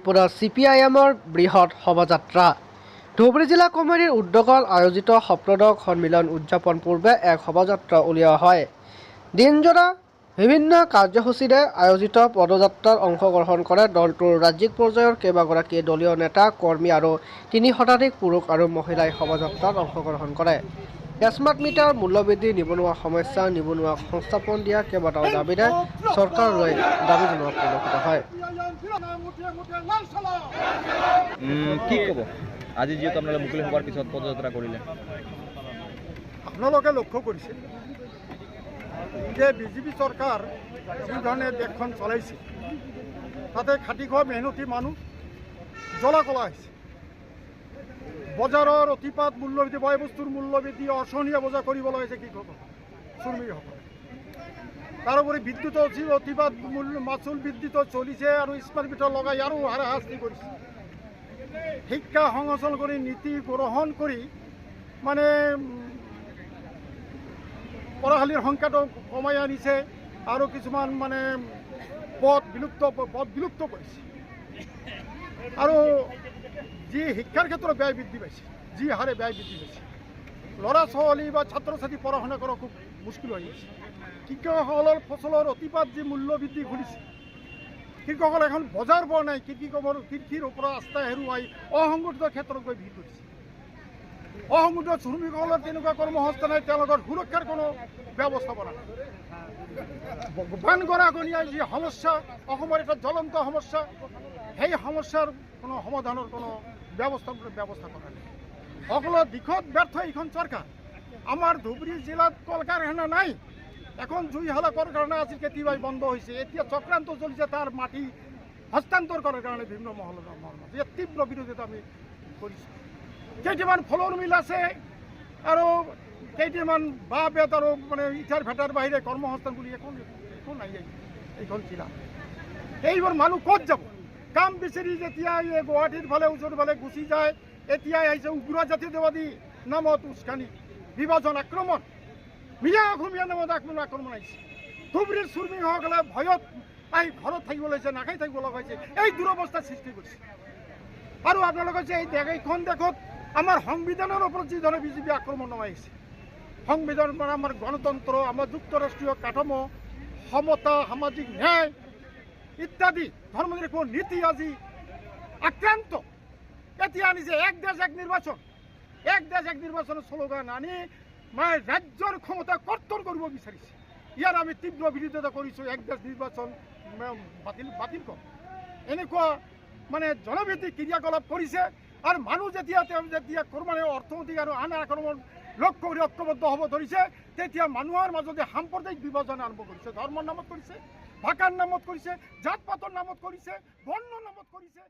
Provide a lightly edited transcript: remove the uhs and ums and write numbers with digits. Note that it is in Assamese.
ত্ৰিপুৰা CPIMৰ বৃহৎ শোভাযাত্ৰা। ধুবুৰী জিলা কমিটিৰ উদ্যোগত আয়োজিত সপ্তদশ সন্মিলন উদযাপন পূৰ্বে এক শোভাযাত্ৰা উলিওৱা হয়। দিনজোৰা বিভিন্ন কাৰ্যসূচীৰে আয়োজিত পদযাত্ৰাত অংশগ্ৰহণ কৰে দলটোৰ ৰাজ্যিক পৰ্যায়ৰ কেইবাগৰাকী দলীয় নেতা কৰ্মী আৰু ৩০ শতাধিক পুৰুষ আৰু মহিলাই শোভাযাত্ৰাত অংশগ্ৰহণ কৰে। স্মাৰ্ট মিটাৰ মূল্যবৃদ্ধি, নিবনুৱা সমস্যা, নিবনুৱাক সংস্থাপন দিয়া কেইবাটাও দাবীৰে চৰকাৰলৈ দাবী জনোৱা পৰিলক্ষিত হয়। কি ক'ব আজি যিহেতু আপোনালোকে মুকলি সভাৰ পিছত পদযাত্ৰা কৰিলে? আপোনালোকে লক্ষ্য কৰিছে যে বিজেপি চৰকাৰ যিধৰণে দেশখন চলাইছে তাতে খাটি খোৱা মেহনতি মানুহ জ্বলা কলা হৈছে। বজাৰৰ অতিপাত মূল্যবৃদ্ধি, বয় বস্তুৰ মূল্যবৃদ্ধি অসহনীয় বজাৰ কৰিবলৈ হৈছে কৃষকসকল, শ্ৰমিকসকলে। তাৰোপৰি বিদ্যুতৰ অতিপাত মূল্য মাচুল বৃদ্ধিটো চলিছে আৰু স্মাৰ্ট মিটাৰ লগাই আৰু হাৰাশাস্তি কৰিছে। শিক্ষা সংৰক্ষণ কৰি নীতি গ্ৰহণ কৰি মানে পঢ়াশালীৰ সংখ্যাটো কমাই আনিছে আৰু কিছুমান মানে পদ বিলুপ্ত কৰিছে। আৰু যি শিক্ষাৰ ক্ষেত্ৰত ব্যয় বৃদ্ধি পাইছে, যি হাৰে ব্যয় বৃদ্ধি পাইছে, ল'ৰা ছোৱালী বা ছাত্ৰ ছাত্ৰী পঢ়া শুনা কৰা খুব মুস্কিল হৈ গৈছে। কৃষকসকলৰ ফচলৰ অতিপাত যি মূল্য বৃদ্ধি ঘটিছে, কৃষকসকলে এখন বজাৰ পোৱা নাই, কৃষিৰ ওপৰত আস্থা হেৰুৱাই অসংগঠিত ক্ষেত্ৰত গৈ ভিৰ কৰিছে। অসংগঠিত শ্ৰমিকসকলৰ তেনেকুৱা কৰ্মসংস্থান নাই, তেওঁলোকৰ সুৰক্ষাৰ কোনো ব্যৱস্থাপনা নাই। বান গৰাখহনীয়াৰ যি সমস্যা, অসমৰ এটা জ্বলন্ত সমস্যা, সেই সমস্যাৰ কোনো সমাধানৰ কোনো ব্যৱস্থা কৰা নাই। সকলো দিশত ব্যৰ্থ এইখন চৰকাৰ। আমাৰ ধুবুৰী জিলাত কল কাৰখানা নাই। এখন জুইশালা কল কাৰখানা আছিল, কেতিয়াবাই বন্ধ হৈছে। এতিয়া চক্ৰান্ত চলিছে তাৰ মাটি হস্তান্তৰ কৰাৰ কাৰণে বিভিন্ন মহলৰ তীব্ৰ বিৰোধিতা আমি কৰিছোঁ। কেইটামান ফলৰ মিল আছে আৰু কেইটামান বাঁহ বেত আৰু মানে ইটাৰ ভেটাৰ বাহিৰে কৰ্মসংস্থান বুলি একো নাই এইখন জিলা। এইবোৰ মানুহ ক'ত যাব? কাম বিচাৰি যেতিয়া গুৱাহাটীৰ ফালে ওচৰৰ ফালে গুচি যায়, এতিয়াই আহিছে উগ্ৰ জাতীয়তাবাদী নামত উস্কানি, বিভাজন, আক্ৰমণ, মিয়া অসমীয়া নামত আক্ৰমণ আহিছে। ধুবুৰীৰ শ্ৰমিকসকলে ভয়ত আহি ঘৰত থাকিব লাগিছে, নাখাই থাকিব লগা হৈছে। এই দুৰৱস্থাৰ সৃষ্টি কৰিছে। আৰু আপোনালোকে যে এইখন দেশত আমাৰ সংবিধানৰ ওপৰত যিধৰণে বিজেপি আক্ৰমণ নমাইছে, সংবিধান মানে আমাৰ গণতন্ত্ৰ, আমাৰ যুক্তৰাষ্ট্ৰীয় কাঠামো, সমতা, সামাজিক ন্যায় ইত্যাদি ধৰ্মনিৰপেক্ষ নীতি আজি আক্ৰান্ত। এতিয়া আনিছে এক দেশ এক নিৰ্বাচন, এক দেশ এক নিৰ্বাচনৰ শ্লোগান আনি মানে ৰাজ্যৰ ক্ষমতা কৰ্তন কৰিব বিচাৰিছে। ইয়াৰ আমি তীব্ৰ বিৰোধিতা কৰিছোঁ। এক দেশ নিৰ্বাচন বাতিল কৰক, এনেকুৱা মানে জনভিত্তিক ক্ৰিয়াকলাপ কৰিছে। আৰু মানুহ যেতিয়া মানে অৰ্থনৈতিক আৰু আন আক্ৰমণ লক্ষ্য কৰি ঐক্যবদ্ধ হ'ব ধৰিছে, তেতিয়া মানুহৰ মাজতে সাম্প্ৰদায়িক বিভাজন আৰম্ভ কৰিছে। ধৰ্মৰ নামত কৰিছে, ভাষাৰ নামত কৰিছে, জাত পাতৰ নামত কৰিছে, বৰ্ণৰ নামত কৰিছে।